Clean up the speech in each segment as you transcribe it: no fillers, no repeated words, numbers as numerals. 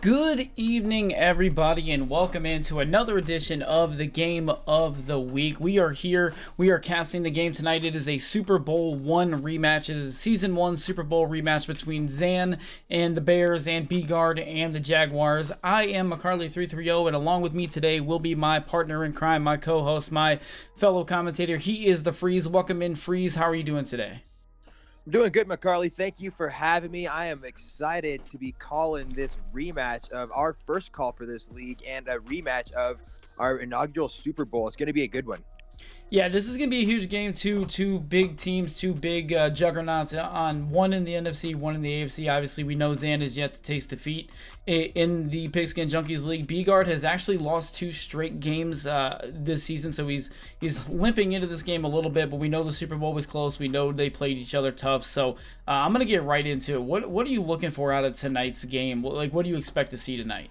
Good evening, everybody, and welcome into another edition of the Game of the Week. We are here. We are casting the game tonight. It is a Super Bowl I rematch. It is a Season 1 Super Bowl rematch between Zan and the Bears and Bgard and the Jaguars. I am McCarley330, and along with me today will be my partner in crime, my co-host, my fellow commentator. He is the Freeze. Welcome in, Freeze. How are you doing today? I'm doing good, McCarley. Thank you for having me. I am excited to be calling this rematch of our first call for this league and a rematch of our inaugural Super Bowl. It's going to be a good one. Yeah, this is going to be a huge game. Two big teams, two big juggernauts on one in the NFC, one in the AFC. Obviously, we know Zan is yet to taste defeat in the Pigskin Junkies League. Bgard has actually lost 2 straight games this season, so he's limping into this game a little bit, but we know the Super Bowl was close. We know they played each other tough, so I'm going to get right into it. What are you looking for out of tonight's game? What do you expect to see tonight?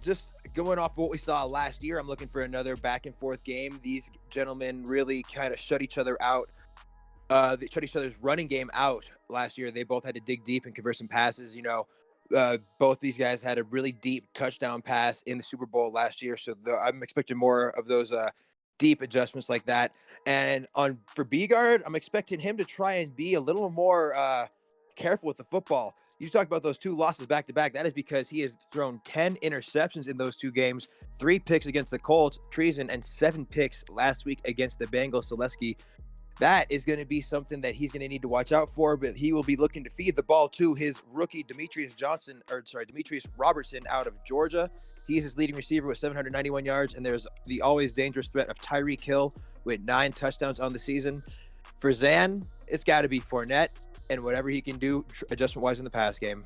Just going off what we saw last year, I'm looking for another back and forth game. These gentlemen really kind of shut each other out. They shut each other's running game out last year. They both had to dig deep and convert some passes. Both these guys had a really deep touchdown pass in the Super Bowl last year. So I'm expecting more of those deep adjustments like that. And for Bgard, I'm expecting him to try and be a little more careful with the football. You talk about those 2 losses back to back. That is because he has thrown 10 interceptions in those 2 games, 3 picks against the Colts, Treason, and 7 picks last week against the Bengals, Selesky. That is going to be something that he's going to need to watch out for, but he will be looking to feed the ball to his rookie Demetrius Robertson out of Georgia. He's his leading receiver with 791 yards, and there's the always dangerous threat of Tyreek Hill with 9 touchdowns on the season. For Zan, it's got to be Fournette and whatever he can do adjustment-wise in the pass game.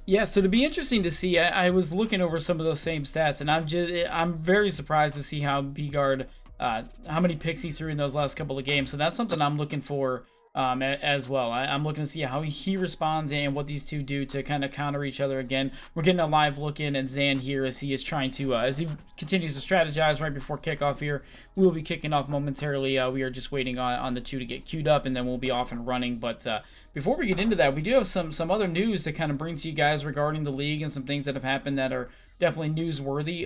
Yeah, so to be interesting to see, I was looking over some of those same stats, and I'm very surprised to see how Bgard, how many picks he threw in those last couple of games. So that's something I'm looking for as well. I'm looking to see how he responds and what these two do to kind of counter each other again. We're getting a live look in at Zan here as he is trying to, as he continues to strategize right before kickoff here. We will be kicking off momentarily. We are just waiting on the 2 to get queued up, and then we'll be off and running. But before we get into that, we do have some other news to kind of bring to you guys regarding the league and some things that have happened that are definitely newsworthy.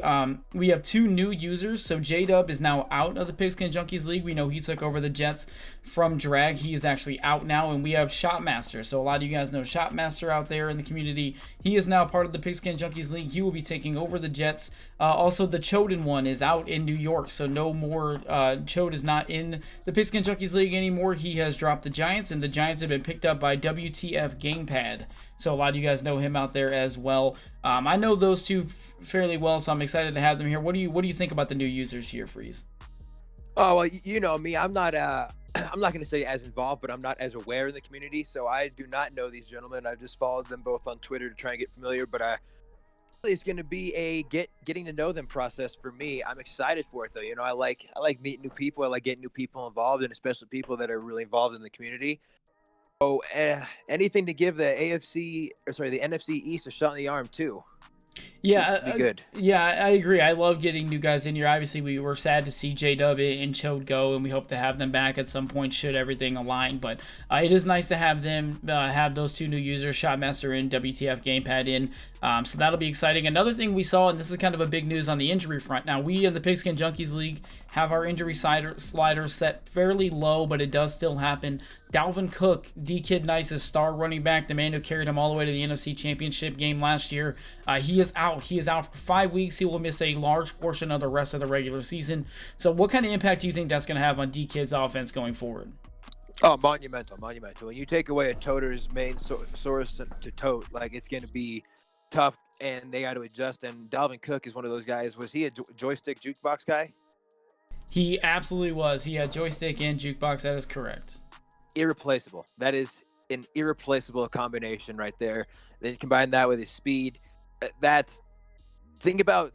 We have 2 new users. So J-Dub is now out of the Pigskin Junkies League. We know he took over the Jets from Drag. He is actually out now. And we have Shotmaster. So a lot of you guys know Shotmaster out there in the community. He is now part of the Pigskin Junkies League. He will be taking over the Jets. Also, the Choden one is out in New York. So no more, Chode is not in the Pigskin Junkies League anymore. He has dropped the Giants, and the Giants have been picked up by WTF Gamepad. So a lot of you guys know him out there as well. I know those 2 fairly well, so I'm excited to have them here. What do you think about the new users here, Freeze? Oh, well, you know me. I'm not going to say as involved, but I'm not as aware in the community. So I do not know these gentlemen. I've just followed them both on Twitter to try and get familiar. But It's going to be a getting to know them process for me. I'm excited for it though. I like meeting new people. I like getting new people involved, and especially people that are really involved in the community. So anything to give the the NFC East a shot in the arm too. Yeah, Be good. yeah, I agree. I love getting new guys in here. Obviously, we were sad to see J-Dub and Chode go, and we hope to have them back at some point should everything align. But it is nice to have them have those two new users, Shotmaster and WTF Gamepad in. So that'll be exciting. Another thing we saw, and this is kind of a big news on the injury front. Now, we in the Pigskin Junkies League have our injury slider set fairly low, but it does still happen. Dalvin Cook, D-Kid Nice's star running back, the man who carried him all the way to the NFC Championship game last year, he is out. He is out for 5 weeks. He will miss a large portion of the rest of the regular season. So what kind of impact do you think that's going to have on D-Kid's offense going forward? Oh, monumental. When you take away a toter's main source to tote, like, it's going to be tough, and they got to adjust. And Dalvin Cook is one of those guys. Was he a joystick jukebox guy? He absolutely was. He had joystick and jukebox. That is correct. Irreplaceable. That is an irreplaceable combination right there. Then combine that with his speed. Think about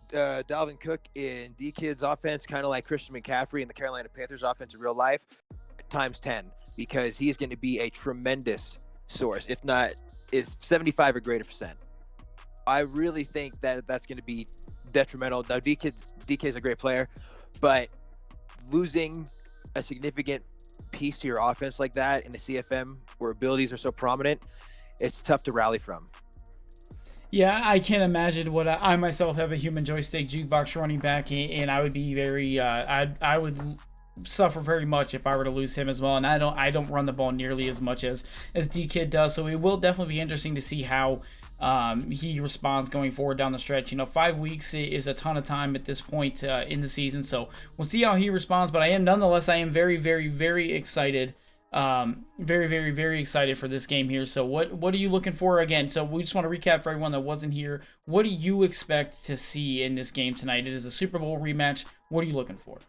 Dalvin Cook in D-Kid's offense, kind of like Christian McCaffrey in the Carolina Panthers offense in real life, times 10, because he is going to be a tremendous source, if not is 75 or greater percent. I really think that that's going to be detrimental. Now, DK's a great player, but losing a significant piece to your offense like that in the CFM where abilities are so prominent, it's tough to rally from. Yeah, I can't imagine what I myself have a human joystick jukebox running back, and I would be very, I would suffer very much if I were to lose him as well. And I don't run the ball nearly as much as D-Kid does, so it will definitely be interesting to see how he responds going forward down the stretch. 5 weeks is a ton of time at this point in the season, so we'll see how he responds. But I am very, very, very excited. Very, very, very excited for this game here. So what are you looking for again? So we just want to recap for everyone that wasn't here. What do you expect to see in this game tonight? It is a Super Bowl rematch. What are you looking for?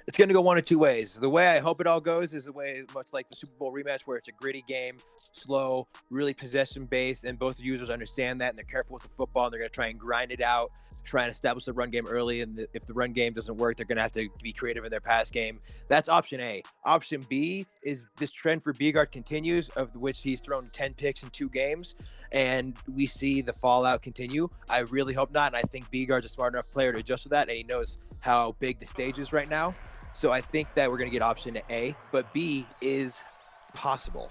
It's going to go one of two ways. The way I hope it all goes is the way much like the Super Bowl rematch, where it's a gritty game, slow, really possession-based, and both users understand that, and they're careful with the football, and they're going to try and grind it out, try and establish the run game early, and if the run game doesn't work, they're going to have to be creative in their pass game. That's option A. Option B is this trend for Bgard continues, of which he's thrown 10 picks in 2 games, and we see the fallout continue. I really hope not, and I think Bgard's a smart enough player to adjust to that, and he knows how big the stage is right now. So I think that we're going to get option A, but B is possible.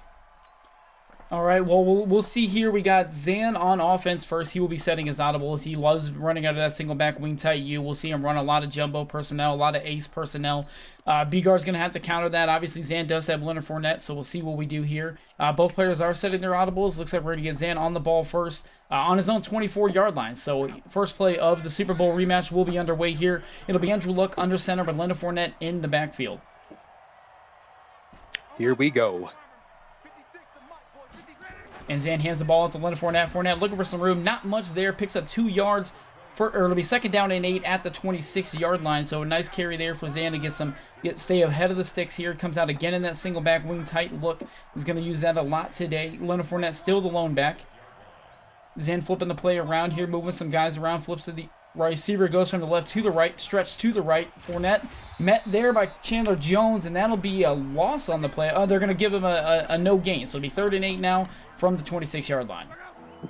All right, well, we'll see here. We got Zan on offense first. He will be setting his audibles. He loves running out of that single back wing tight U. We'll see him run a lot of jumbo personnel, a lot of ace personnel. Bgard's going to have to counter that. Obviously, Zan does have Leonard Fournette, so we'll see what we do here. Both players are setting their audibles. Looks like we're going to get Zan on the ball first on his own 24-yard line. So first play of the Super Bowl rematch will be underway here. It'll be Andrew Luck under center, but Leonard Fournette in the backfield. Here we go. And Zan hands the ball to Leonard Fournette. Fournette looking for some room. Not much there. Picks up 2 yards. It'll be second down and 8 at the 26-yard line. So a nice carry there for Zan to stay ahead of the sticks here. Comes out again in that single back wing tight look. He's going to use that a lot today. Leonard Fournette still the lone back. Zan flipping the play around here, moving some guys around. Flips to the right receiver, goes from the left to the right, stretch to the right. Fournette met there by Chandler Jones, and that'll be a loss on the play. They're going to give him a no gain. So it'll be 3rd and 8 now from the 26-yard line.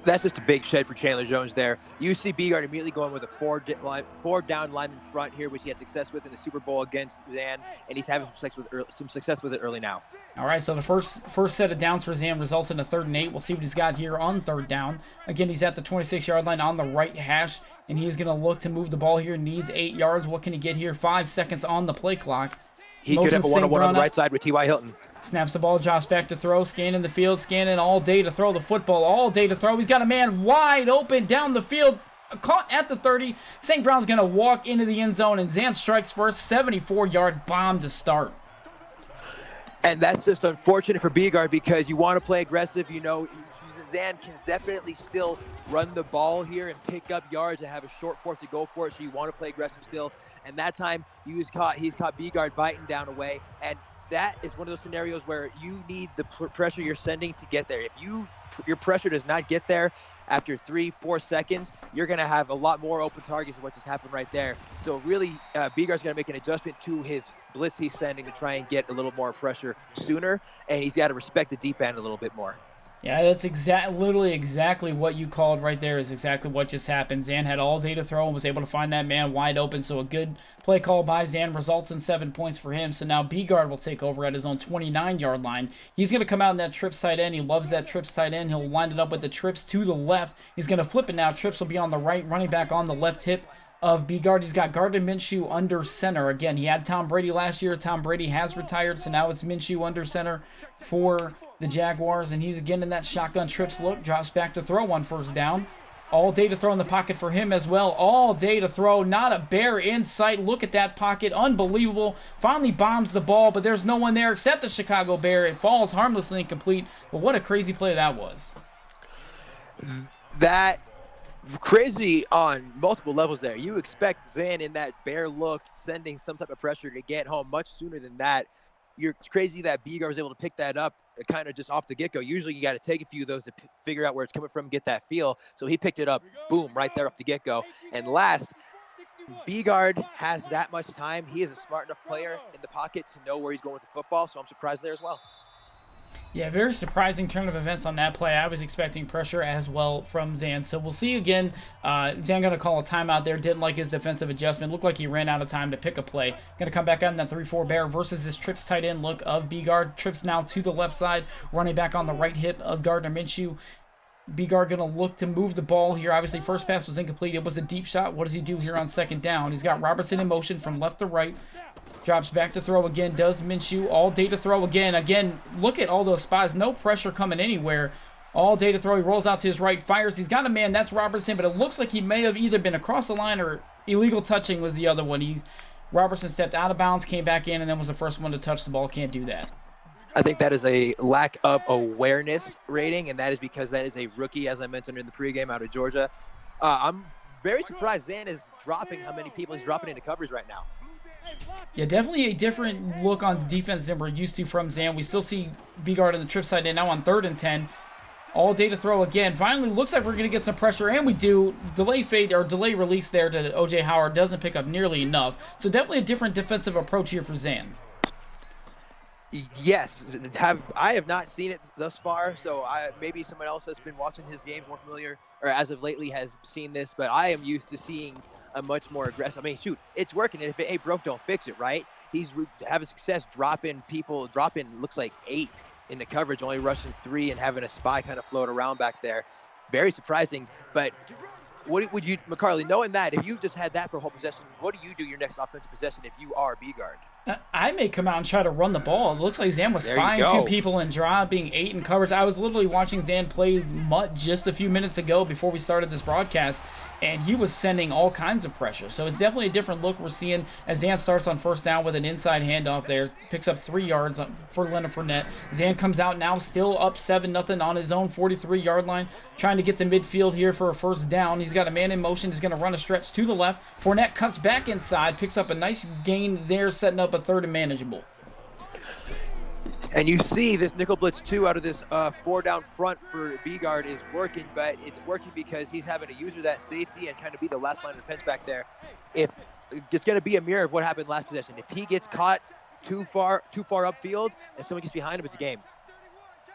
That's just a big shed for Chandler Jones there. You see Bgard immediately going with a 4-down line in front here, which he had success with in the Super Bowl against Zan, and he's having some success with it early now. All right, so the first set of downs for Zan results in a 3rd and 8. We'll see what he's got here on 3rd down. Again, he's at the 26-yard line on the right hash, and he's going to look to move the ball here. Needs 8 yards. What can he get here? 5 seconds on the play clock. He could have a one-on-one on the right side with T.Y. Hilton. Snaps the ball, drops back to throw, scanning the field, scanning all day to throw the football, all day to throw. He's got a man wide open down the field, caught at the 30. St. Brown's going to walk into the end zone, and Zan strikes first, 74-yard bomb to start. And that's just unfortunate for Bgard because you want to play aggressive. Zan can definitely still run the ball here and pick up yards and have a short fourth to go for it, so you want to play aggressive still. And that time he's caught Bgard biting down away, and that is one of those scenarios where you need the pressure you're sending to get there. If your pressure does not get there after 3-4 seconds, you're going to have a lot more open targets than what just happened right there. So really, Bgard's going to make an adjustment to his blitz he's sending to try and get a little more pressure sooner, and he's got to respect the deep end a little bit more. Yeah, that's literally exactly what you called right there is exactly what just happened. Zan had all day to throw and was able to find that man wide open, so a good play call by Zan results in 7 points for him. So now Bgard will take over at his own 29-yard line. He's going to come out in that trips tight end. He loves that trips tight end. He'll line it up with the trips to the left. He's going to flip it now. Trips will be on the right, running back on the left hip of Bgard. He's got Gardner Minshew under center. Again, he had Tom Brady last year. Tom Brady has retired, so now it's Minshew under center for the Jaguars, and he's again in that shotgun trips look, drops back to throw on first down. All day to throw in the pocket for him as well. All day to throw, not a bear in sight. Look at that pocket, unbelievable. Finally bombs the ball, but there's no one there except the Chicago Bear. It falls harmlessly incomplete, but what a crazy play that was. That crazy on multiple levels there. You expect Zan in that bear look, sending some type of pressure to get home much sooner than that. You're crazy that Bgard was able to pick that up kind of just off the get-go. Usually you got to take a few of those to figure out where it's coming from, get that feel. So he picked it up, boom, right there off the get-go. And last, Bgard has that much time. He is a smart enough player in the pocket to know where he's going with the football, so I'm surprised there as well. Yeah, very surprising turn of events on that play. I was expecting pressure as well from Zan. So we'll see again. Zan going to call a timeout there. Didn't like his defensive adjustment. Looked like he ran out of time to pick a play. Going to come back out in that 3-4 bear versus this trips tight end look of Bgard. Trips now to the left side, running back on the right hip of Gardner Minshew. Bgard going to look to move the ball here. Obviously, first pass was incomplete. It was a deep shot. What does he do here on second down? He's got Robertson in motion from left to right. Drops back to throw again. Does Minshew. All day to throw again. Again, look at all those spots. No pressure coming anywhere. All day to throw. He rolls out to his right. Fires. He's got a man. That's Robertson. But it looks like he may have either been across the line or illegal touching was the other one. Robertson stepped out of bounds, came back in, and then was the first one to touch the ball. Can't do that. I think that is a lack of awareness rating, and that is because that is a rookie, as I mentioned in the pregame, out of Georgia. I'm very surprised Zan is dropping how many people he's dropping into coverage right now. Yeah, definitely a different look on the defense than we're used to from Zan. We still see Bgard in the trip side end now on 3rd and 10. All day to throw again. Finally, looks like we're going to get some pressure, and we do. Delay release there to O.J. Howard doesn't pick up nearly enough. So definitely a different defensive approach here for Zan. Yes, I have not seen it thus far, so maybe someone else that's been watching his games more familiar, or as of lately has seen this, but I am used to seeing a much more aggressive. I mean, shoot, it's working, and if it ain't broke, don't fix it, right? He's having success dropping, looks like 8 into coverage, only rushing 3 and having a spy kind of float around back there. Very surprising, but what would you, McCarley, knowing that, if you just had that for a whole possession, what do you do your next offensive possession if you are Bgard? I may come out and try to run the ball. It looks like Zan was spying 2 people and dropping 8 in coverage. I was literally watching Zan play MUT just a few minutes ago before we started this broadcast, and he was sending all kinds of pressure. So it's definitely a different look we're seeing as Zan starts on first down with an inside handoff there. Picks up 3 yards for Leonard Fournette. Zan comes out now still up 7-0 on his own 43-yard line, trying to get to midfield here for a first down. He's got a man in motion. He's going to run a stretch to the left. Fournette cuts back inside, picks up a nice gain there, setting up a 3rd and manageable. And you see this nickel blitz 2 out of this 4 down front for Bgard is working, but it's working because he's having to use that safety and kind of be the last line of defense back there. If it's going to be a mirror of what happened last possession. If he gets caught too far upfield and someone gets behind him, it's a game.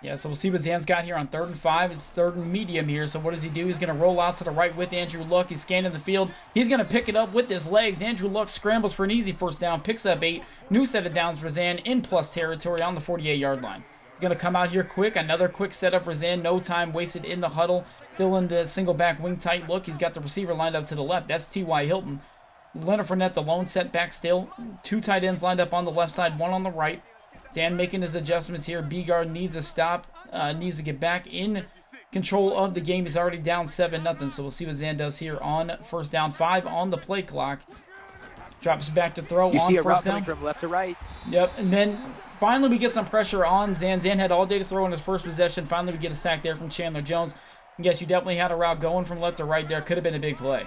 Yeah, so we'll see what Zan's got here on 3rd and 5. It's 3rd and medium here. So what does he do? He's going to roll out to the right with Andrew Luck. He's scanning the field. He's going to pick it up with his legs. Andrew Luck scrambles for an easy first down, picks up 8. New set of downs for Zan in plus territory on the 48-yard line. He's going to come out here quick. Another quick setup for Zan. No time wasted in the huddle. Still in the single back wing tight look. He's got the receiver lined up to the left. That's T.Y. Hilton. Leonard Fournette, the lone setback still. 2 tight ends lined up on the left side, 1 on the right. Zan making his adjustments here. Bgard needs a stop, needs to get back in control of the game. He's already down 7-0, so we'll see what Zan does here on first down. 5 on the play clock. Drops back to throw you on see a first route down. coming from left to right. Yep, and then finally we get some pressure on Zan. Zan had all day to throw in his first possession. Finally we get a sack there from Chandler Jones. I guess you definitely had a route going from left to right there. Could have been a big play.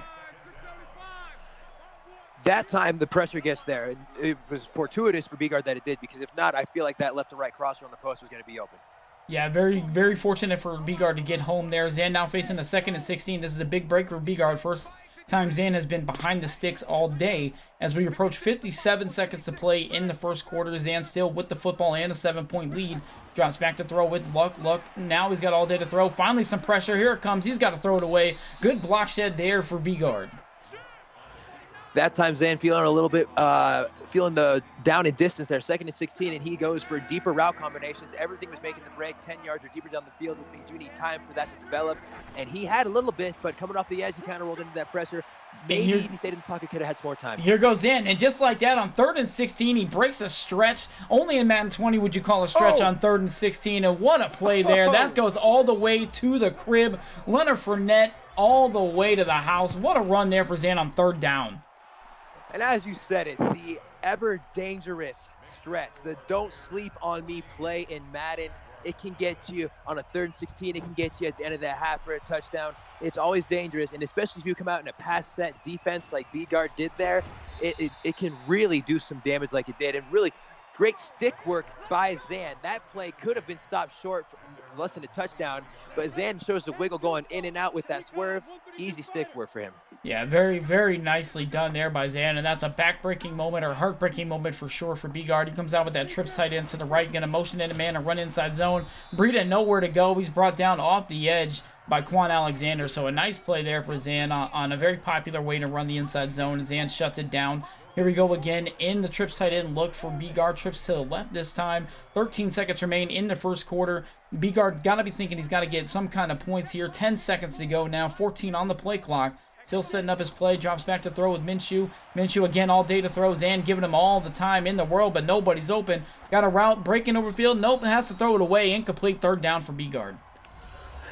That time the pressure gets there, and it was fortuitous for Bgard that it did, because if not, I feel like that left to right crosser on the post was going to be open. Yeah, very, very fortunate for Bgard to get home there. Zan now facing a 2nd and 16. This is a big break for Bgard. First time Zan has been behind the sticks all day as we approach 57 seconds to play in the first quarter. Zan still with the football and a 7-point lead. Drops back to throw with Luck. Now he's got all day to throw. Finally some pressure. Here it comes. He's got to throw it away. Good block shed there for Bgard. That time Zan feeling a little bit, feeling the down in distance there, 2nd and 16, and he goes for deeper route combinations. Everything was making the break 10 yards or deeper down the field, which means you need time for that to develop. And he had a little bit, but coming off the edge, he kind of rolled into that pressure. Maybe if he stayed in the pocket, could have had some more time. Here goes Zan, and just like that, on 3rd and 16, he breaks a stretch. Only in Madden 20 would you call a stretch on 3rd and 16, and what a play there. That goes all the way to the crib. Leonard Fournette all the way to the house. What a run there for Zan on 3rd down. And as you said it, the ever dangerous stretch, the don't sleep on me play in Madden, it can get you on a 3rd and 16. It can get you at the end of that half for a touchdown. It's always dangerous, and especially if you come out in a pass set defense like Bgard did there, it can really do some damage like it did. And really great stick work by Zan. That play could have been stopped short for less than a touchdown, but Zan shows the wiggle going in and out with that swerve. Easy stick work for him. Yeah, very, very nicely done there by Zan, and that's a back-breaking moment or heart-breaking moment for sure for Bgard. He comes out with that trips tight end to the right, going to motion in a man and run inside zone. Breida nowhere to go. He's brought down off the edge by Quan Alexander, so a nice play there for Zan on a very popular way to run the inside zone, and Zan shuts it down. Here we go again in the trips tight end look for Bgard. Trips to the left this time. 13 seconds remain in the first quarter. Bgard got to be thinking he's got to get some kind of points here. 10 seconds to go now. 14 on the play clock. Still setting up his play. Drops back to throw with Minshew. Minshew again all day to throw. Zan giving him all the time in the world, but nobody's open. Got a route breaking over field. Nope, has to throw it away. Incomplete 3rd down for Bgard.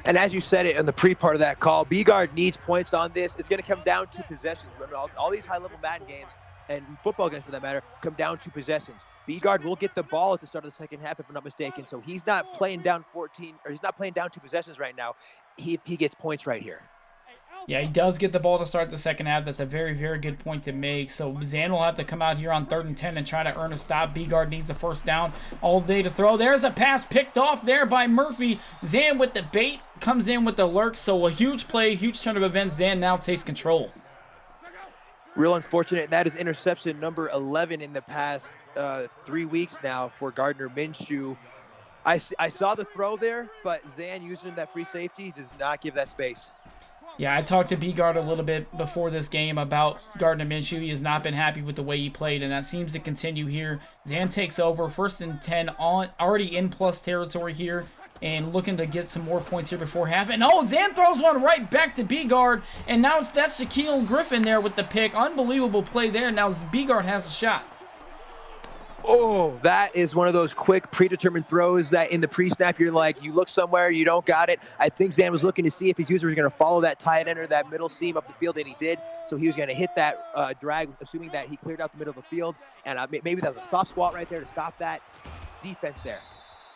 And as you said it in the pre-part of that call, Bgard needs points on this. It's going to come down to possessions. All these high-level Madden games and football games for that matter come down to possessions. Bgard will get the ball at the start of the second half if I'm not mistaken, so he's not playing down 14, or he's not playing down 2 possessions right now. He gets points right here. Yeah, he does get the ball to start the second half. That's a very, very good point to make. So Zan will have to come out here on 3rd and 10 and try to earn a stop. Bgard needs a 1st down. All day to throw. There's a pass picked off there by Murphy. Zan with the bait comes in with the lurk. So a huge play, huge turn of events. Zan now takes control. Real unfortunate. That is interception number 11 in the past 3 weeks now for Gardner Minshew. I saw the throw there, but Zan using that free safety does not give that space. Yeah, I talked to Bgard a little bit before this game about Gardner Minshew. He has not been happy with the way he played, and that seems to continue here. Zan takes over, 1st and 10, already in plus territory here, and looking to get some more points here before half. And Zan throws one right back to Bgard, and now that's Shaquille Griffin there with the pick. Unbelievable play there. Now Bgard has a shot. Oh, that is one of those quick predetermined throws that in the pre-snap you're like, you look somewhere, you don't got it. I think Zan was looking to see if his user was going to follow that tight end or that middle seam up the field, and he did. So he was going to hit that drag, assuming that he cleared out the middle of the field. And maybe that was a soft squat right there to stop that defense there.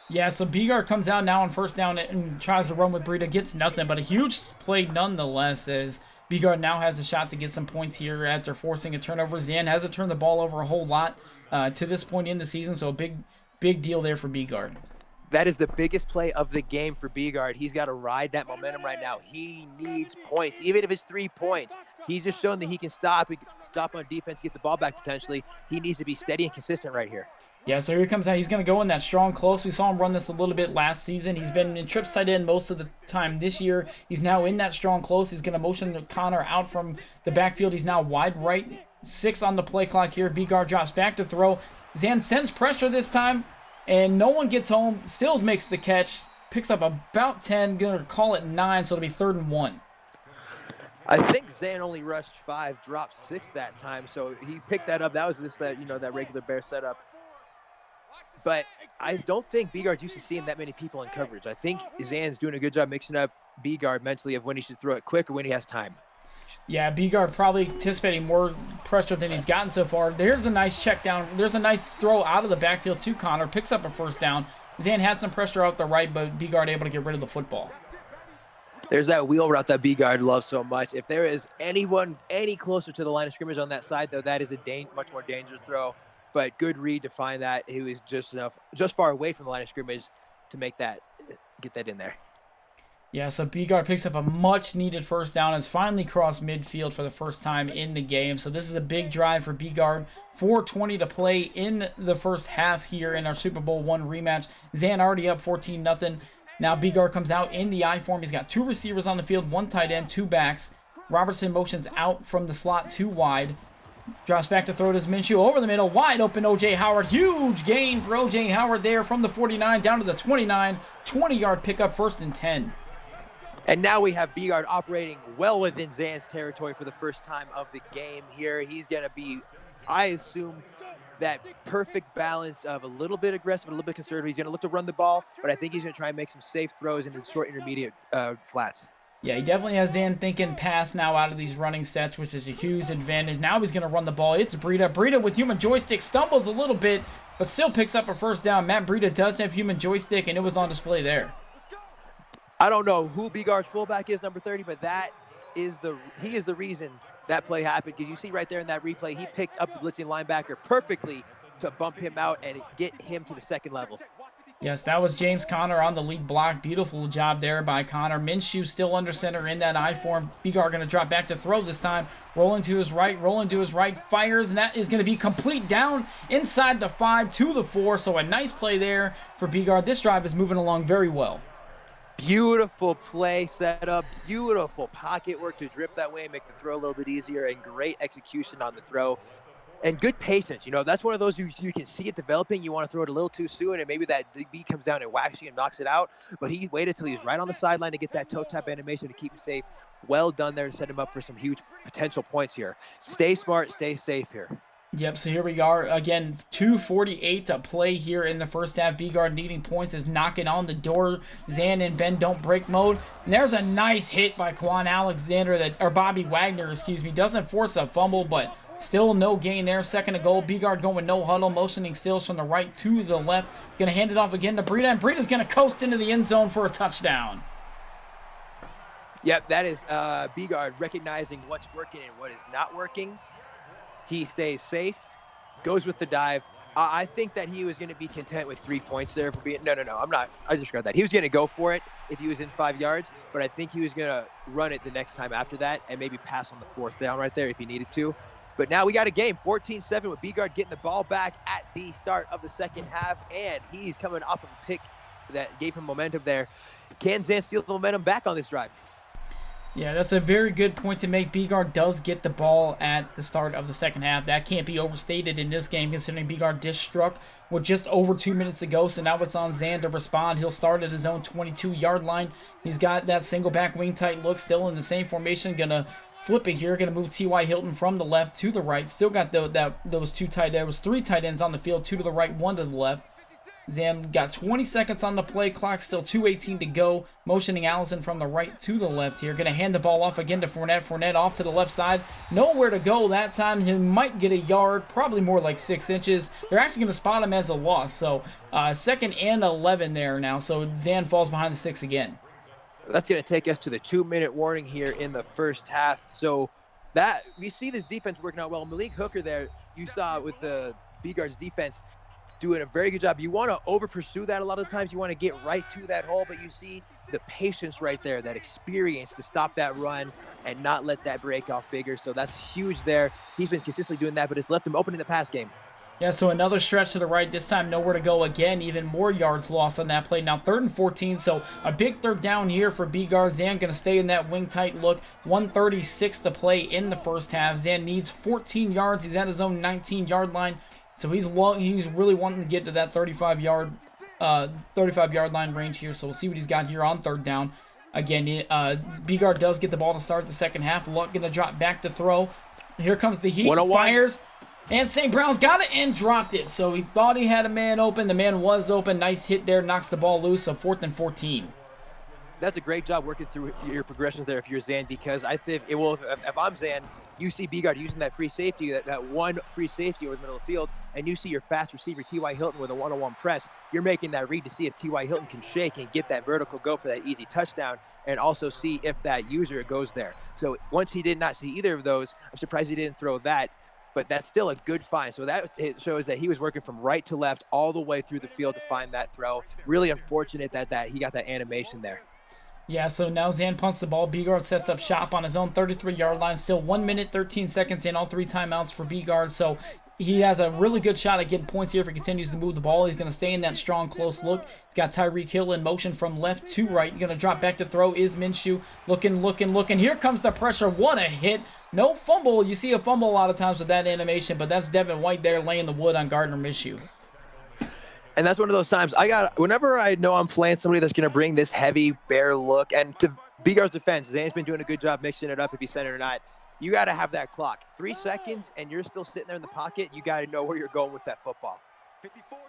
Yeah, so Bgard comes out now on 1st down and tries to run with Breida. Gets nothing, but a huge play nonetheless as Bgard now has a shot to get some points here after forcing a turnover. Zan hasn't turned the ball over a whole lot to this point in the season, so a big deal there for Bgard. That is the biggest play of the game for Bgard. He's got to ride that momentum right now. He needs points, even if it's 3 points. He's just shown that he can stop on defense, get the ball back potentially. He needs to be steady and consistent right here. Yeah, so here comes out. He's going to go in that strong close. We saw him run this a little bit last season. He's been in trips tight end most of the time this year. He's now in that strong close. He's going to motion Connor out from the backfield. He's now wide right. 6 on the play clock here. Bgard drops back to throw. Zan sends pressure this time, and no one gets home. Stills makes the catch. Picks up about 10. Going to call it 9, so it'll be 3rd and 1. I think Zan only rushed 5, dropped 6 that time, so he picked that up. That was just that regular bear setup. But I don't think Bgard's used to seeing that many people in coverage. I think Zan's doing a good job mixing up Bgard mentally of when he should throw it quick or when he has time. Yeah, Bgard probably anticipating more pressure than he's gotten so far. There's a nice check down. There's a nice throw out of the backfield to Connor. Picks up a 1st down. Zan had some pressure out the right, but Bgard able to get rid of the football. There's that wheel route that Bgard loves so much. If there is anyone any closer to the line of scrimmage on that side, though, that is a much more dangerous throw. But good read to find that. He was just far away from the line of scrimmage to make that, get that in there. Yeah, so Bgard picks up a much-needed first down. Has finally crossed midfield for the first time in the game. So this is a big drive for Bgard. 4:20 to play in the first half here in our Super Bowl I rematch. Zan already up 14-0. Now Bgard comes out in the I form. He's got 2 receivers on the field, 1 tight end, 2 backs. Robertson motions out from the slot 2 wide. Drops back to throw to Minshew over the middle. Wide open O.J. Howard. Huge gain for O.J. Howard there from the 49 down to the 29. 20-yard pickup, 1st and 10. And now we have Bgard operating well within Zan's territory for the first time of the game here. He's going to be, I assume, that perfect balance of a little bit aggressive and a little bit conservative. He's going to look to run the ball, but I think he's going to try and make some safe throws into short intermediate flats. Yeah, he definitely has Zan thinking pass now out of these running sets, which is a huge advantage. Now he's going to run the ball. It's Breida. Breida with human joystick stumbles a little bit, but still picks up a first down. Matt Breida does have human joystick, and it was on display there. I don't know who Bgard's fullback is, number 30, but he is the reason that play happened. Because you see right there in that replay, he picked up the blitzing linebacker perfectly to bump him out and get him to the second level. Yes, that was James Conner on the lead block. Beautiful job there by Conner. Minshew still under center in that I form. Bgard going to drop back to throw this time. Rolling to his right, fires, and that is going to be complete down inside the 5 to the 4. So a nice play there for Bgard. This drive is moving along very well. Beautiful play set up, beautiful pocket work to drip that way, make the throw a little bit easier, and great execution on the throw. And good patience. You know, that's one of those you can see it developing. You want to throw it a little too soon, and maybe that DB comes down and whacks you and knocks it out. But he waited till he was right on the sideline to get that toe tap animation to keep him safe. Well done there and set him up for some huge potential points here. Stay smart, stay safe here. Yep, so here we are again, 2:48 to play here in the first half. Bgard needing points is knocking on the door. Zan and Ben don't break mode. And there's a nice hit by Quan Alexander, or Bobby Wagner, excuse me. Doesn't force a fumble, but still no gain there. Second to goal. Bgard going no huddle, motioning stills from the right to the left. Going to hand it off again to Breida, and Breida's going to coast into the end zone for a touchdown. Yep, that is Bgard recognizing what's working and what is not working. He stays safe, goes with the dive. I think that he was going to be content with 3 points there for being. No, I'm not. I disregard that. He was going to go for it if he was in 5 yards, but I think he was going to run it the next time after that and maybe pass on the 4th down right there if he needed to. But now we got a game, 14-7 with Bgard getting the ball back at the start of the second half, and he's coming off of a pick that gave him momentum there. Can Zan steal the momentum back on this drive? Yeah, that's a very good point to make. Bgard does get the ball at the start of the second half. That can't be overstated in this game, considering Bgard just struck with just over 2 minutes to go. So now it's on Zan to respond. He'll start at his own 22-yard line. He's got that single back wing tight look, still in the same formation. Gonna flip it here. Gonna move T.Y. Hilton from the left to the right. Still got those 3 tight ends on the field, 2 to the right, 1 to the left. Zan got 20 seconds on the play clock, still 2:18 to go. Motioning Allison from the right to the left here. Going to hand the ball off again to Fournette. Fournette off to the left side. Nowhere to go that time. He might get a yard, probably more like 6 inches. They're actually going to spot him as a loss. So 2nd and 11 there now. So Zan falls behind the 6 again. That's going to take us to the 2-minute warning here in the first half. So that we see this defense working out well. Malik Hooker there, you saw with the Bgard's defense, doing a very good job. You want to over pursue that a lot of times. You want to get right to that hole, but you see the patience right there, that experience to stop that run and not let that break off bigger. So that's huge there. He's been consistently doing that, but it's left him open in the pass game. Yeah, so another stretch to the right, this time nowhere to go again. Even more yards lost on that play. Now 3rd and 14, so a big 3rd down here for Bgard. Zan going to stay in that wing tight look. 1:36 to play in the first half. Zan needs 14 yards. He's at his own 19-yard line. So he's really wanting to get to that 35-yard line range here. So we'll see what he's got here on 3rd down. Again, Bgard does get the ball to start the second half. Luck going to drop back to throw. Here comes the heat. Fires. And St. Brown's got it and dropped it. So he thought he had a man open. The man was open. Nice hit there. Knocks the ball loose. So 4th and 14. that's a great job working through your progressions there if you're Zan, because I think it will. If I'm Zan, you see Bgard using that free safety, that one free safety over the middle of the field, and you see your fast receiver T.Y. Hilton with a one-on-one press. You're making that read to see if T.Y. Hilton can shake and get that vertical go for that easy touchdown, and also see if that user goes there. So once he did not see either of those, I'm surprised he didn't throw that. But that's still a good find. So that it shows that he was working from right to left all the way through the field to find that throw. Really unfortunate that he got that animation there. Yeah, so now Zan punts the ball. Bgard sets up shop on his own 33-yard line. Still 1 minute, 13 seconds in, all 3 timeouts for Bgard. So he has a really good shot at getting points here if he continues to move the ball. He's going to stay in that strong, close look. He's got Tyreek Hill in motion from left to right. He's going to drop back to throw. Is Minshew looking. Here comes the pressure. What a hit. No fumble. You see a fumble a lot of times with that animation, but that's Devin White there laying the wood on Gardner Minshew. And that's one of those times whenever I know I'm playing somebody that's going to bring this heavy bear look, and to Bgard's defense, Zan's been doing a good job mixing it up if he's sent it or not. You got to have that clock. 3 seconds, and you're still sitting there in the pocket. You got to know where you're going with that football.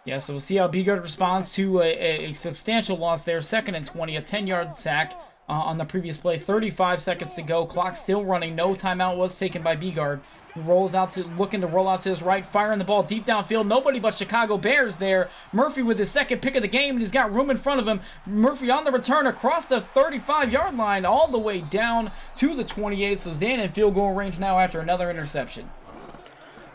Yeah, so we'll see how Bgard responds to a substantial loss there. 2nd and 20, a 10-yard sack on the previous play. 35 seconds to go. Clock still running. No timeout was taken by Bgard. He looking to roll out to his right, firing the ball deep downfield. Nobody but Chicago Bears there. Murphy with his second pick of the game, and he's got room in front of him. Murphy on the return across the 35-yard line, all the way down to the 28. So Zan in field goal range now after another interception.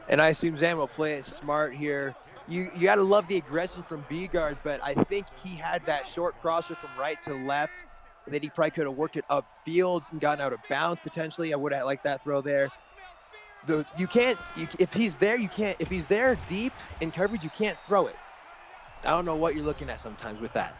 And I assume Zan will play it smart here. You got to love the aggression from Bgard, but I think he had that short crosser from right to left. And then he probably could have worked it upfield and gotten out of bounds potentially. I would have liked that throw there. If he's there deep in coverage, you can't throw it. I don't know what you're looking at sometimes with that.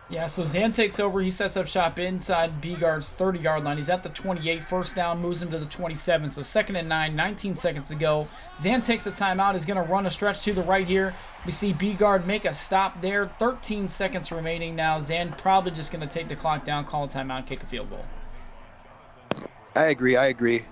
Yeah, so Zan takes over. He sets up shop inside Bgard's 30-yard line. He's at the 28. First down, moves him to the 27. So 2nd and 9, 19 seconds to go. Zan takes a timeout. He's going to run a stretch to the right here. We see Bgard make a stop there. 13 seconds remaining now. Zan probably just going to take the clock down, call a timeout, kick a field goal. I agree.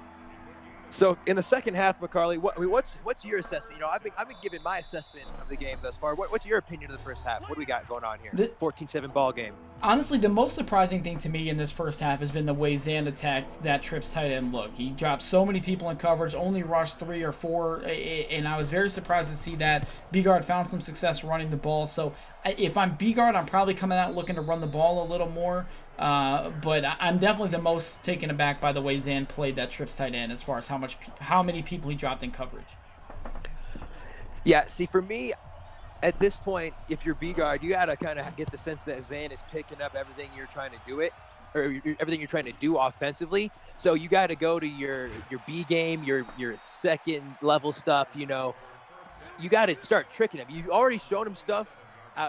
So in the second half, McCarley, what's your assessment? I've been giving my assessment of the game thus far. What's your opinion of the first half? What do we got going on here? 14-7 ball game. Honestly, the most surprising thing to me in this first half has been the way Zan attacked that Trips tight end look. He dropped so many people in coverage, only rushed 3 or 4, and I was very surprised to see that. Bgard found some success running the ball. So if I'm Bgard, I'm probably coming out looking to run the ball a little more. But I'm definitely the most taken aback by the way Zan played that Trips tight end as far as how many people he dropped in coverage. Yeah, see, for me, at this point, if you're Bgard, you got to kind of get the sense that Zan is picking up everything you're trying to do everything you're trying to do offensively. So you got to go to your B game, your second level stuff. You got to start tricking him. You've already shown him stuff.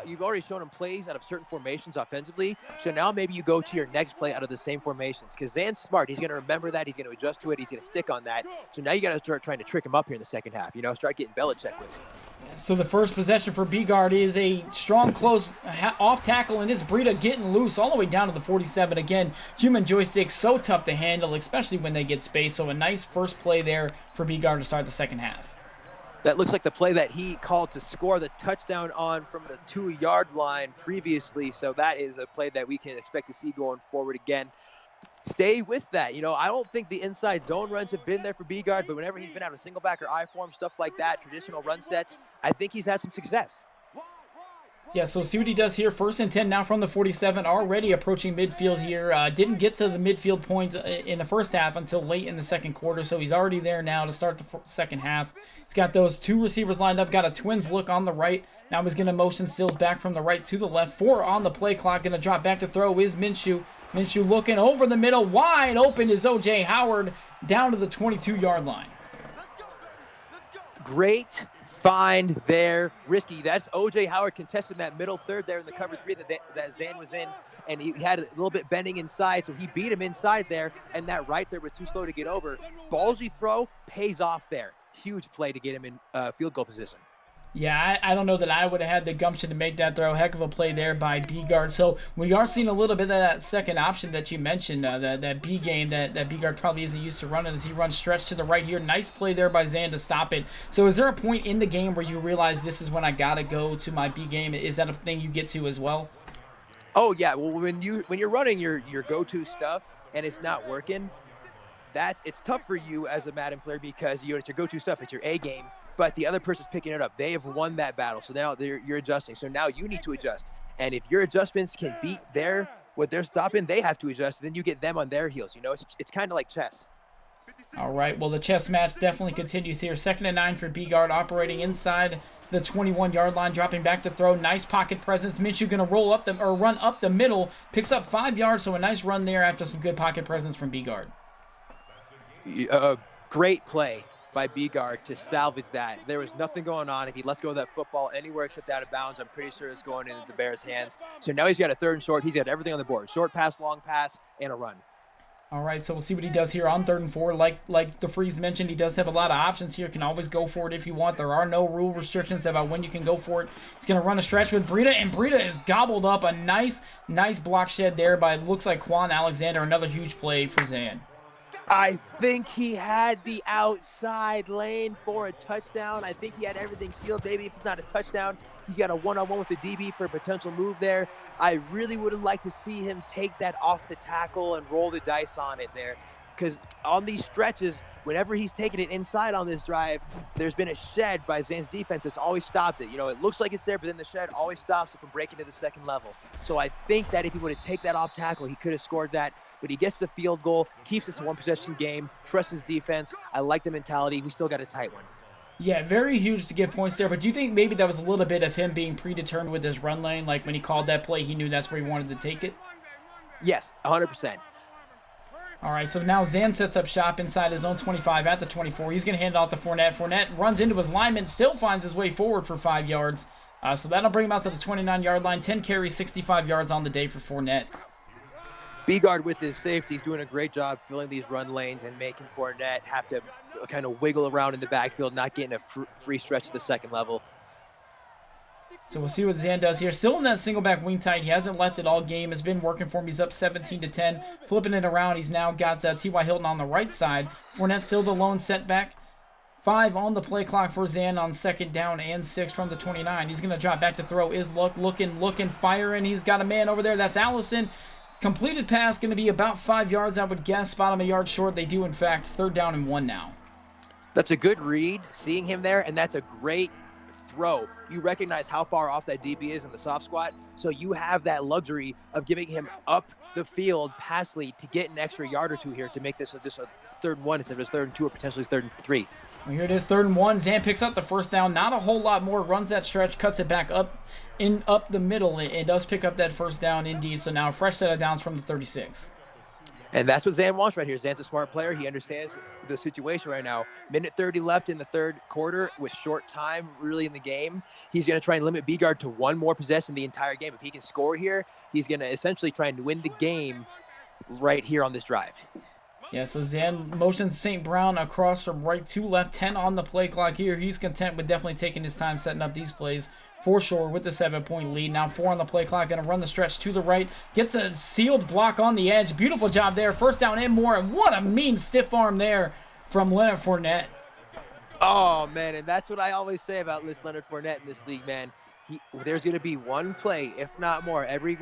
You've already shown him plays out of certain formations offensively. So now maybe you go to your next play out of the same formations, because Zan's smart. He's going to remember that. He's going to adjust to it. He's going to stick on that. So now you got to start trying to trick him up here in the second half. Start getting Belichick with it. So the first possession for Bgard is a strong close off tackle, and this Breida getting loose all the way down to the 47. Again, human joystick, so tough to handle, especially when they get space. So a nice first play there for Bgard to start the second half. That looks like the play that he called to score the touchdown on from the 2-yard line previously. So that is a play that we can expect to see going forward again. Stay with that. I don't think the inside zone runs have been there for Bgard, but whenever he's been out of single back or I form, stuff like that, traditional run sets, I think he's had some success. Yeah, so see what he does here. 1st and 10 now from the 47, already approaching midfield here. Didn't get to the midfield point in the first half until late in the second quarter, so he's already there now to start the second half. He's got those 2 receivers lined up, got a twins look on the right. Now he's going to motion Stills back from the right to the left. 4 on the play clock, going to drop back to throw is Minshew. Minshew looking over the middle, wide open is O.J. Howard down to the 22-yard line. Great find there, risky. That's O.J. Howard contesting that middle third there in the cover 3 that Zan was in, and he had a little bit bending inside, so he beat him inside there, and that right there was too slow to get over. Ballsy throw pays off there. Huge play to get him in field goal position. Yeah, I don't know that I would have had the gumption to make that throw. Heck of a play there by Bgard. So we are seeing a little bit of that second option that you mentioned, that B game that Bgard probably isn't used to running as he runs stretch to the right here. Nice play there by Zan to stop it. So is there a point in the game where you realize this is when I got to go to my B game? Is that a thing you get to as well? Oh yeah, well when you're running your go-to stuff and it's not working, it's tough for you as a Madden player because it's your go-to stuff, it's your A game, but the other person's picking it up. They have won that battle, so now you're adjusting. So now you need to adjust, and if your adjustments can beat what they're stopping, they have to adjust. And then you get them on their heels. It's kind of like chess. All right, well, the chess match definitely continues here. 2nd and 9 for Bgard, operating inside the 21-yard line, dropping back to throw. Nice pocket presence. Minshew going to run up the middle, picks up 5 yards, so a nice run there after some good pocket presence from Bgard. Great play by Bgard to salvage that. There was nothing going on. If he lets go of that football anywhere except out of bounds, I'm pretty sure it's going into the Bears' hands. So now he's got a 3rd and short. He's got everything on the board. Short pass, long pass, and a run. All right, so we'll see what he does here on 3rd and 4. Like DeFreeze mentioned, he does have a lot of options here. Can always go for it if you want. There are no rule restrictions about when you can go for it. He's going to run a stretch with Breida, and Breida is gobbled up. A nice block shed there by, looks like, Quan Alexander. Another huge play for Zan. I think he had the outside lane for a touchdown. I think he had everything sealed, baby. If it's not a touchdown, he's got a one-on-one with the DB for a potential move there. I really would have liked to see him take that off the tackle and roll the dice on it there. Because on these stretches, whenever he's taken it inside on this drive, there's been a shed by Zan's defense that's always stopped it. It looks like it's there, but then the shed always stops it from breaking to the second level. So I think that if he would have taken that off tackle, he could have scored that. But he gets the field goal, keeps us a one-possession game, trusts his defense. I like the mentality. We still got a tight one. Yeah, very huge to get points there, but do you think maybe that was a little bit of him being predetermined with his run lane? Like when he called that play, he knew that's where he wanted to take it? Yes, 100%. All right, so now Zan sets up shop inside his own 25 at the 24. He's going to hand it off to Fournette. Fournette runs into his lineman, still finds his way forward for 5 yards. So that'll bring him out to the 29-yard line. 10 carries, 65 yards on the day for Fournette. Bgard with his safety, he's doing a great job filling these run lanes and making Fournette have to kind of wiggle around in the backfield, not getting a free stretch to the second level. So we'll see what Zan does here. Still in that single back wing tight. He hasn't left it all game. It's been working for him. He's up 17-10. Flipping it around. He's now got T.Y. Hilton on the right side. Fournette still the lone setback. 5 on the play clock for Zan on 2nd down and 6 from the 29. He's going to drop back to throw. Is looking, firing. He's got a man over there. That's Allison. Completed pass going to be about 5 yards, I would guess. Spot him a yard short. They do, in fact. 3rd down and 1 now. That's a good read, seeing him there, and that's a great throw. You recognize how far off that DB is in the soft squat, so you have that luxury of giving him up the field pass lead to get an extra yard or two here to make this a 3rd and 1 instead of a 3rd and 2 or potentially 3rd and 3. Well, here it is, 3rd and 1. Zan picks up the 1st down. Not a whole lot more. Runs that stretch, cuts it back up the middle. It does pick up that 1st down indeed. So now a fresh set of downs from the 36. And that's what Zan wants right here. Zan's a smart player. He understands the situation right now. Minute 30 left in the 3rd quarter with short time really in the game. He's going to try and limit Bgard to 1 more possession the entire game. If he can score here, he's going to essentially try and win the game right here on this drive. Yeah, so Zan motions St. Brown across from right to left. 10 on the play clock here. He's content with definitely taking his time setting up these plays for sure with the 7-point lead. Now 4 on the play clock. Going to run the stretch to the right. Gets a sealed block on the edge. Beautiful job there. 1st down and more. And what a mean stiff arm there from Leonard Fournette. Oh, man, and that's what I always say about Leonard Fournette in this league, man. There's going to be one play, if not more, every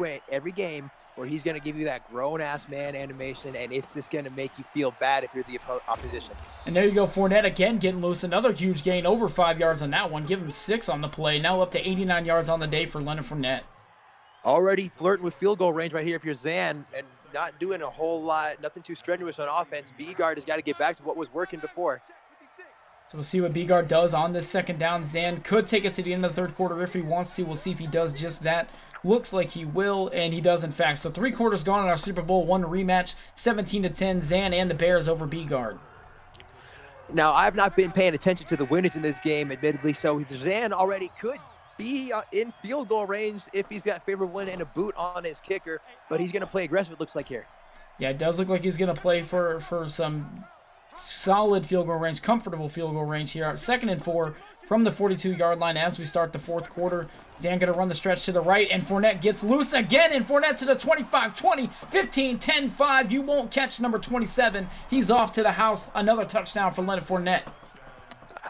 game where he's going to give you that grown-ass man animation, and it's just going to make you feel bad if you're the opposition. And there you go, Fournette again getting loose. Another huge gain, over 5 yards on that one. Give him 6 on the play. Now up to 89 yards on the day for Leonard Fournette. Already flirting with field goal range right here if you're Zan, and not doing a whole lot, nothing too strenuous on offense. Bgard has got to get back to what was working before. So we'll see what Bgard does on this 2nd down. Zan could take it to the end of the 3rd quarter if he wants to. We'll see if he does just that. Looks like he will, and he does in fact. So 3 quarters gone in our Super Bowl 1 rematch. 17-10, Zan and the Bears over Bgard. Now, I've not been paying attention to the winners in this game, admittedly, so Zan already could be in field goal range if he's got favorable win and a boot on his kicker, but he's going to play aggressive, it looks like here. Yeah, it does look like he's going to play for some solid field goal range, comfortable field goal range here. 2nd and 4 from the 42-yard line as we start the 4th quarter. Zan going to run the stretch to the right, and Fournette gets loose again, and Fournette to the 25, 20, 15, 10, 5. You won't catch number 27. He's off to the house. Another touchdown for Leonard Fournette.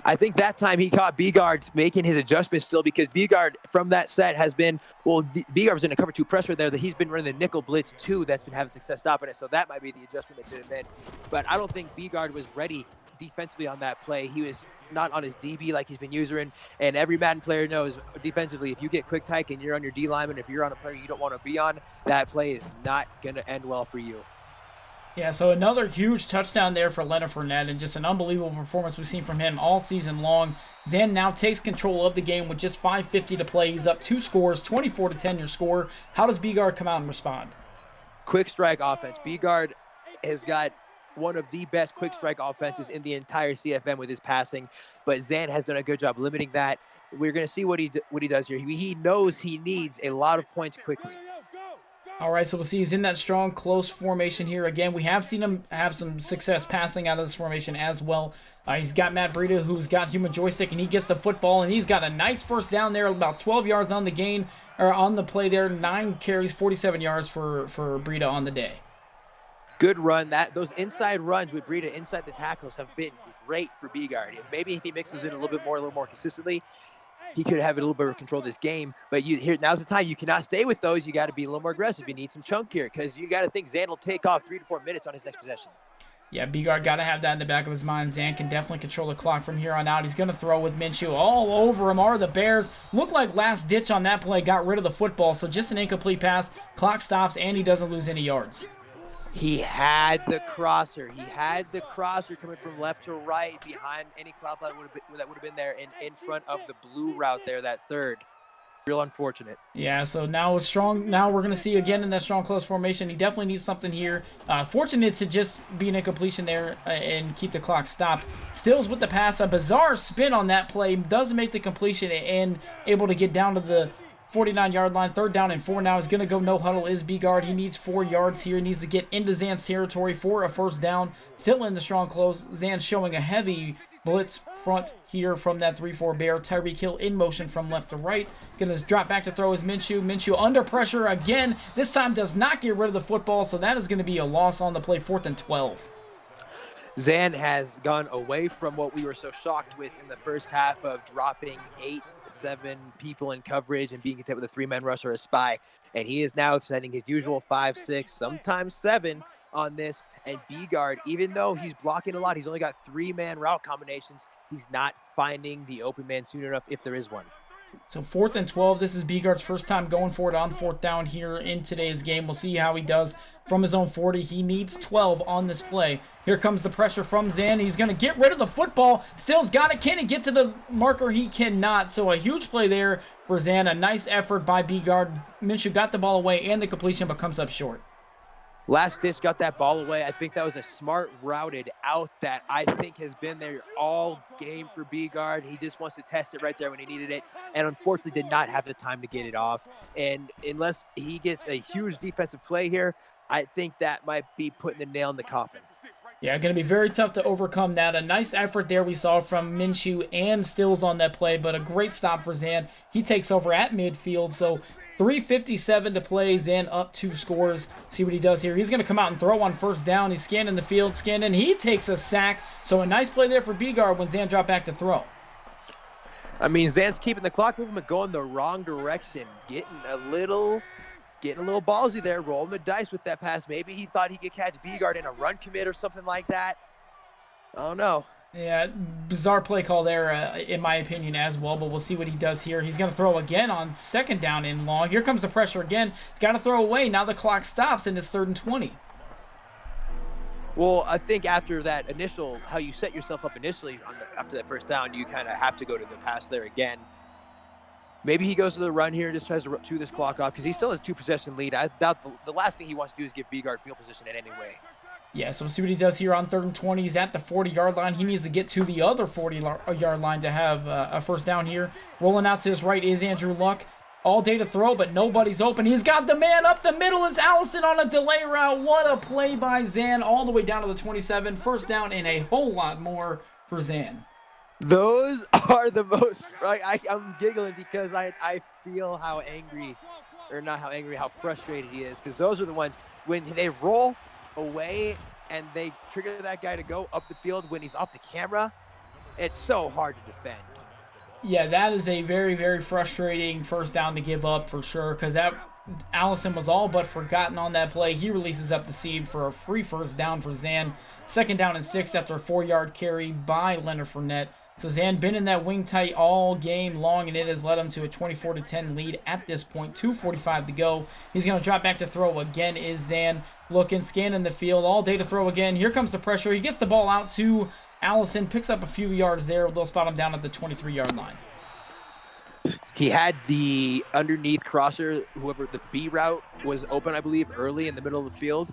I think that time he caught Bgard making his adjustments still, because Bgard from that set has been, Bgard was in a cover 2 pressure there that he's been running the nickel blitz 2 that's been having success stopping it. So that might be the adjustment that did him in. But I don't think Bgard was ready defensively on that play. He was not on his DB like he's been using. And every Madden player knows defensively, if you get quick tyke and you're on your D lineman, if you're on a player you don't want to be on, that play is not going to end well for you. Yeah, so another huge touchdown there for Leonard Fournette, and just an unbelievable performance we've seen from him all season long. Zan now takes control of the game with just 5:50 to play. He's up 2 scores, 24-10 your score. How does Bgard come out and respond? Quick strike offense. Bgard has got one of the best quick strike offenses in the entire CFM with his passing, but Zan has done a good job limiting that. We're going to see what he does here. He knows he needs a lot of points quickly. All right, so we'll see he's in that strong, close formation here. Again, we have seen him have some success passing out of this formation as well. He's got Matt Breida, who's got human joystick, and he gets the football, and he's got a nice first down there, about 12 yards on the gain, or on the play there. 9 carries, 47 yards for Breida on the day. Good run. Those inside runs with Breida inside the tackles have been great for Bgard. Maybe if he mixes in a little more consistently, he could have a little bit of control of this game. But now's the time. You cannot stay with those. You got to be a little more aggressive. You need some chunk here, because you got to think Zan will take off 3 to 4 minutes on his next possession. Yeah, Bgard got to have that in the back of his mind. Zan can definitely control the clock from here on out. He's going to throw with Minshew all over him. Are the Bears. Looked like last ditch on that play. Got rid of the football, so just an incomplete pass. Clock stops, and he doesn't lose any yards. He had the crosser. He had the crosser coming from left to right behind any cloud that would have been there, and in front of the blue route there, that third. Real unfortunate. Yeah, so now it's strong. Now we're going to see again in that strong close formation. He definitely needs something here. Fortunate to just be an incompletion there and keep the clock stopped. Stills with the pass. A bizarre spin on that play. Doesn't make the completion and able to get down to the 49-yard line. 3rd down and 4 now. He's going to go no huddle is Bgard. He needs 4 yards here. He needs to get into Zan's territory for a first down. Still in the strong close. Zan showing a heavy blitz front here from that 3-4 Bear. Tyreek Hill in motion from left to right. Going to drop back to throw his Minshew. Minshew under pressure again. This time does not get rid of the football, so that is going to be a loss on the play. 4th and 12. Zan has gone away from what we were so shocked with in the first half of dropping 8-7 people in coverage and being content with a 3-man rush or a spy. And he is now setting his usual 5-6, sometimes 7 on this. And Bgard, even though he's blocking a lot, he's only got 3-man route combinations. He's not finding the open man soon enough if there is one. So 4th and 12. This is Bgard's first time going for it on 4th down here in today's game. We'll see how he does from his own 40. He needs 12 on this play. Here comes the pressure from Zan. He's going to get rid of the football. Still's got it. Can he get to the marker? He cannot. So a huge play there for Zan. A nice effort by Bgard. Minshew got the ball away and the completion, but comes up short. Last ditch got that ball away. I think that was a smart routed out that I think has been there all game for Bgard. He just wants to test it right there when he needed it, and unfortunately did not have the time to get it off. And unless he gets a huge defensive play here, I think that might be putting the nail in the coffin. Yeah, going to be very tough to overcome that. A nice effort there we saw from Minshew and Stills on that play, but a great stop for Zan. He takes over at midfield, so 3:57 to play. Zan up 2 scores. See what he does here. He's going to come out and throw on first down. He's scanning the field, scanning. He takes a sack. So a nice play there for Bgard when Zan dropped back to throw. I mean, Zan's keeping the clock moving, but going the wrong direction. Getting a little ballsy there, rolling the dice with that pass. Maybe he thought he could catch Bgard in a run commit or something like that. I don't know. Yeah, bizarre play call there, in my opinion, as well, but we'll see what he does here. He's going to throw again on 2nd down and long. Here comes the pressure again. He's got to throw away. Now the clock stops, and it's 3rd and 20. Well, I think after that initial, how you set yourself up initially after that first down, you kind of have to go to the pass there again. Maybe he goes to the run here and just tries to chew this clock off because he still has 2-possession lead. I doubt the last thing he wants to do is give Bgard field position in any way. Yeah, so we'll see what he does here on 3rd and 20. He's at the 40-yard line. He needs to get to the other 40-yard line to have a first down here. Rolling out to his right is Andrew Luck. All day to throw, but nobody's open. He's got the man up the middle. Is Allison on a delay route. What a play by Zan all the way down to the 27. First down and a whole lot more for Zan. Those are the most, I'm giggling because I feel how angry, or not how angry, how frustrated he is, because those are the ones when they roll away and they trigger that guy to go up the field when he's off the camera. It's so hard to defend. Yeah, that is a very, very frustrating first down to give up for sure, because that Allison was all but forgotten on that play. He releases up the seam for a free first down for Zan. Second down and 6 after a 4-yard carry by Leonard Fournette. So Zan been in that wing tight all game long, and it has led him to a 24-10 lead at this point. 2:45 to go. He's going to drop back to throw again. Is Zan looking, scanning the field, all day to throw again. Here comes the pressure. He gets the ball out to Allison, picks up a few yards there. They'll spot him down at the 23-yard line. He had the underneath crosser, whoever the B route was open, I believe, early in the middle of the field.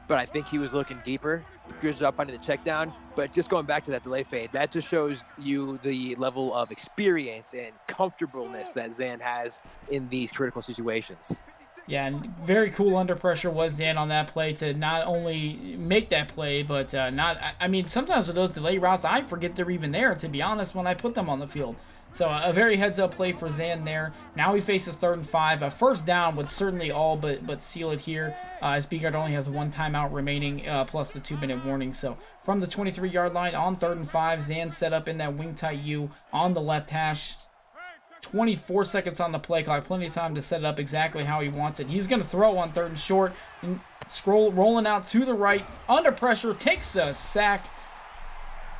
But I think he was looking deeper. Good job finding the check down. But just going back to that delay fade, that just shows you the level of experience and comfortableness that Zan has in these critical situations. Yeah, and very cool under pressure was Zan on that play to not only make that play, but I mean, sometimes with those delay routes, I forget they're even there, to be honest, when I put them on the field. So a very heads-up play for Zan there. Now he faces 3rd and 5. A first down would certainly all but seal it here, as Bgard only has 1 timeout remaining, plus the 2-minute warning. So from the 23-yard line on 3rd and 5, Zan set up in that wing tight U on the left hash. 24 seconds on the play clock, plenty of time to set it up exactly how he wants it. He's going to throw on 3rd and short, and rolling out to the right, under pressure, takes a sack.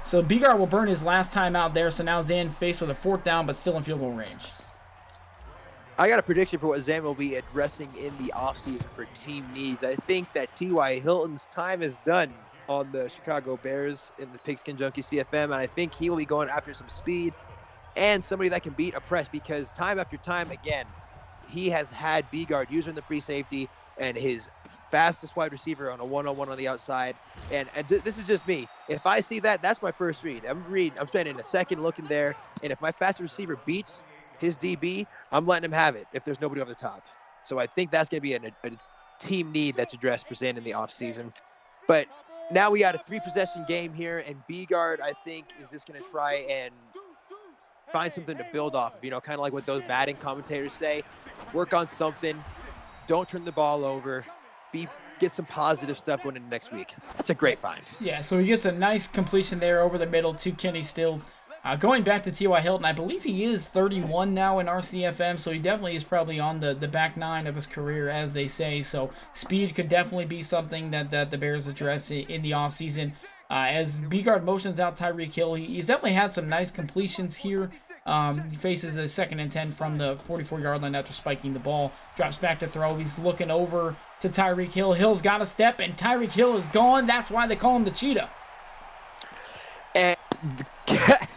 So Bgard will burn his last time out there, so now Zan faced with a 4th down, but still in field goal range. I got a prediction for what Zan will be addressing in the offseason for team needs. I think that T.Y. Hilton's time is done on the Chicago Bears in the Pigskin Junkies CFM, and I think he will be going after some speed and somebody that can beat a press, because time after time, again, he has had Bgard using the free safety and his fastest wide receiver on a one-on-one on the outside. And this is just me. If I see that, that's my first read. I'm spending a second looking there, and if my fastest receiver beats his DB, I'm letting him have it if there's nobody over the top. So I think that's going to be a team need that's addressed for Zan in the offseason. But now we got a 3-possession game here, and Bgard, I think, is just going to try and find something to build off of, kind of like what those batting commentators say. Work on something. Don't turn the ball over. Get some positive stuff going into next week. That's a great find. Yeah, so he gets a nice completion there over the middle to Kenny Stills. Going back to T.Y. Hilton, I believe he is 31 now in RCFM, so he definitely is probably on the back 9 of his career, as they say. So speed could definitely be something that the Bears address in the offseason. As Bgard motions out Tyreek Hill, he's definitely had some nice completions here. He faces a 2nd and 10 from the 44-yard line after spiking the ball. Drops back to throw. He's looking over to Tyreek Hill. Hill's got a step, and Tyreek Hill is gone. That's why they call him the Cheetah. And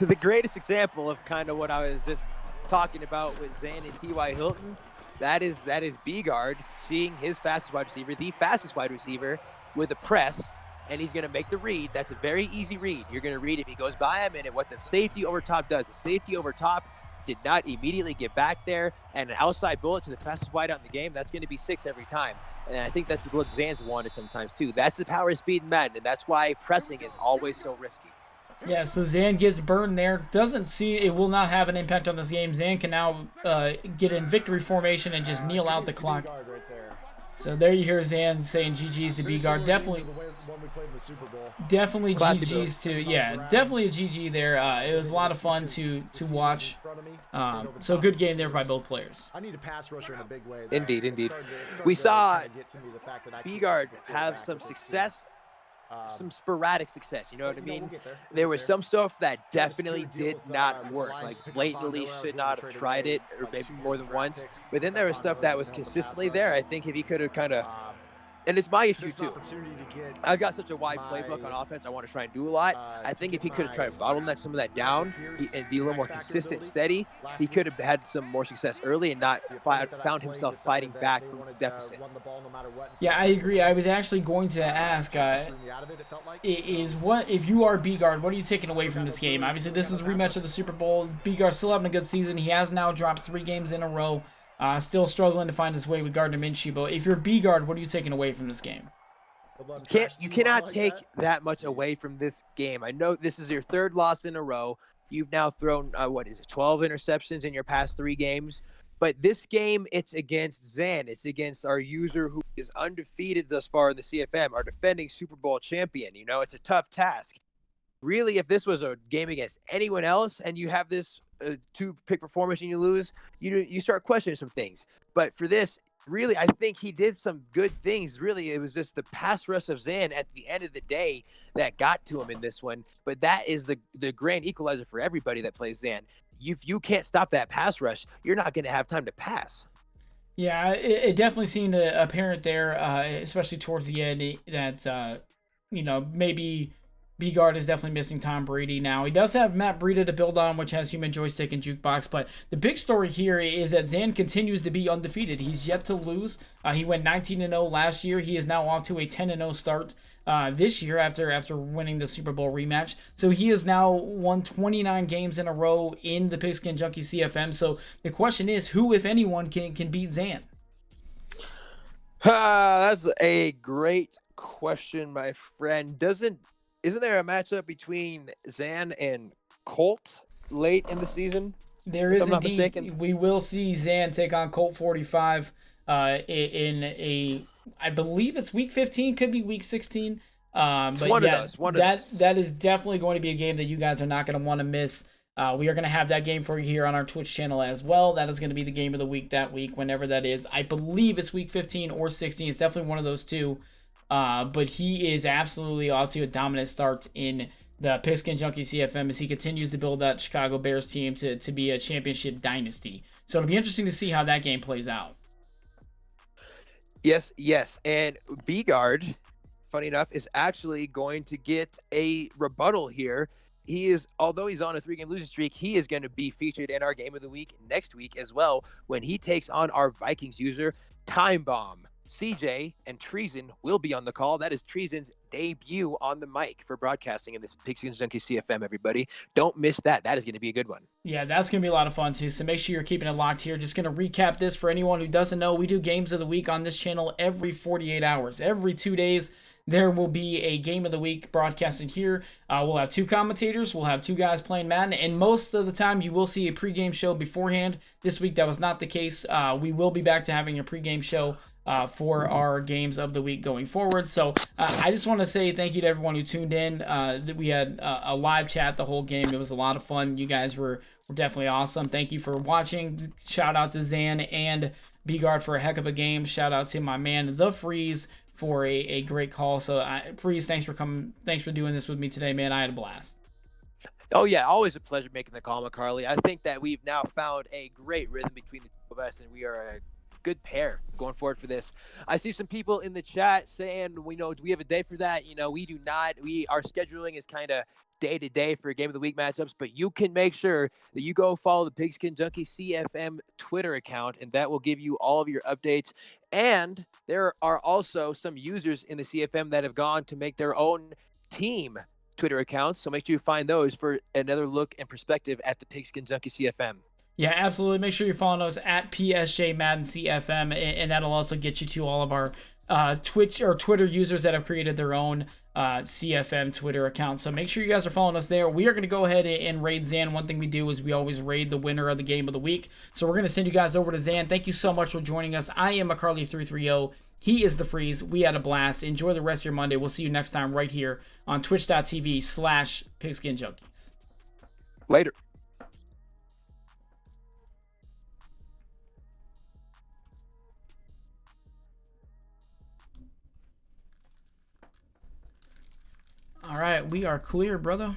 the greatest example of kind of what I was just talking about with Zan and T.Y. Hilton, that is Bgard seeing his fastest wide receiver, the fastest wide receiver, with a press, and he's going to make the read. That's a very easy read. You're going to read if he goes by him, and what the safety over top does. The safety over top did not immediately get back there, and an outside bullet to the fastest wide out in the game, that's going to be 6 every time. And I think that's what Zan's wanted sometimes too. That's the power of speed in Madden, and that's why pressing is always so risky. Yeah, so Zan gets burned there. Doesn't see it will not have an impact on this game. Zan can now get in victory formation and just kneel out the clock. So there you hear Zan saying GG's to Bgard. Definitely GG's to, definitely a GG there. It was a lot of fun to watch. So good game there by both players. Indeed. We saw Bgard have some success, some sporadic success, you know what I mean? There was some stuff that definitely did not work, like blatantly should not have tried it, or maybe more than once. But then there was stuff that was consistently there. I think if he could have kind of, and it's my issue too, I've got such a wide playbook on offense, I want to try and do a lot. I think if he could have tried to bottleneck some of that down and be a little more consistent, steady, he could have had some more success early and not found himself fighting back from the deficit. Yeah, I agree. I was actually going to ask, what if you are Bgard, what are you taking away from this game? Obviously, this is a rematch of the Super Bowl. Bgard still having a good season. He has now dropped 3 games in a row. Still struggling to find his way with Gardner Minshew. But if you're Bgard, what are you taking away from this game? You cannot take that much away from this game. I know this is your 3rd loss in a row. You've now thrown, 12 interceptions in your past 3 games. But this game, it's against Zan. It's against our user who is undefeated thus far in the CFM, our defending Super Bowl champion. It's a tough task. really, if this was a game against anyone else and you have this two pick performance and you lose, you start questioning some things. But for this, really, I think he did some good things. Really, it was just the pass rush of Zan at the end of the day that got to him in this one. But that is the grand equalizer for everybody that plays Zan. If you can't stop that pass rush, you're not going to have time to pass. Yeah, it definitely seemed apparent there, especially towards the end, that maybe Bgard is definitely missing Tom Brady now. He does have Matt Breida to build on, which has human joystick and jukebox. But the big story here is that Zan continues to be undefeated. He's yet to lose. He went 19-0 last year. He is now off to a 10-0 start this year after winning the Super Bowl rematch. So he has now won 29 games in a row in the Pigskin Junkies CFM. So the question is, who, if anyone, can beat Zan? That's a great question, my friend. Isn't there a matchup between Zan and Colt late in the season? There is indeed. We will see Zan take on Colt 45 in a, I believe it's week 15, could be week 16. It's but one yeah, of those. That is definitely going to be a game that you guys are not going to want to miss. We are going to have that game for you here on our Twitch channel as well. That is going to be the game of the week that week, whenever that is. I believe it's week 15 or 16. It's definitely one of those two. But he is absolutely off to a dominant start in the Pigskin Junkie CFM as he continues to build that Chicago Bears team to be a championship dynasty. So it'll be interesting to see how that game plays out. Yes. And Bgard, funny enough, is actually going to get a rebuttal here. Although he's on a 3-game losing streak, he is going to be featured in our game of the week next week as well when he takes on our Vikings user, Time Bomb. CJ and Treason will be on the call. That is Treason's debut on the mic for broadcasting in this Pigskin Junkie CFM, everybody. Don't miss that. That is going to be a good one. Yeah, that's going to be a lot of fun, too. So make sure you're keeping it locked here. Just going to recap this for anyone who doesn't know. We do games of the week on this channel every 48 hours. Every 2 days, there will be a game of the week broadcasted here. We'll have 2 commentators. We'll have 2 guys playing Madden. And most of the time, you will see a pregame show beforehand. This week, that was not the case. We will be back to having a pregame show for our games of the week going forward. So I just want to say thank you to everyone who tuned in. We had a live chat the whole game. It was a lot of fun. You guys were definitely awesome. Thank you for watching. Shout out to Zan and Bgard for a heck of a game. Shout out to my man, The Freeze, for a great call. So Freeze, thanks for coming. Thanks for doing this with me today, man. I had a blast. Oh, yeah, always a pleasure making the call, McCarley. I think that we've now found a great rhythm between the two of us, and we are a good pair going forward for this. I see some people in the chat saying, do we have a day for that? We do not. Our scheduling is kind of day to day for game of the week matchups, but you can make sure that you go follow the Pigskin Junkie CFM Twitter account, and that will give you all of your updates. And there are also some users in the CFM that have gone to make their own team Twitter accounts, so make sure you find those for another look and perspective at the Pigskin Junkie CFM. Yeah, absolutely. Make sure you're following us at PSJ Madden CFM, and that'll also get you to all of our Twitch or Twitter users that have created their own CFM Twitter account. So make sure you guys are following us there. We are going to go ahead and raid Zan. One thing we do is we always raid the winner of the game of the week. So we're going to send you guys over to Zan. Thank you so much for joining us. I am McCarley330. He is The Freeze. We had a blast. Enjoy the rest of your Monday. We'll see you next time right here on twitch.tv/Pigskin Junkies. Later. All right, we are clear, brother.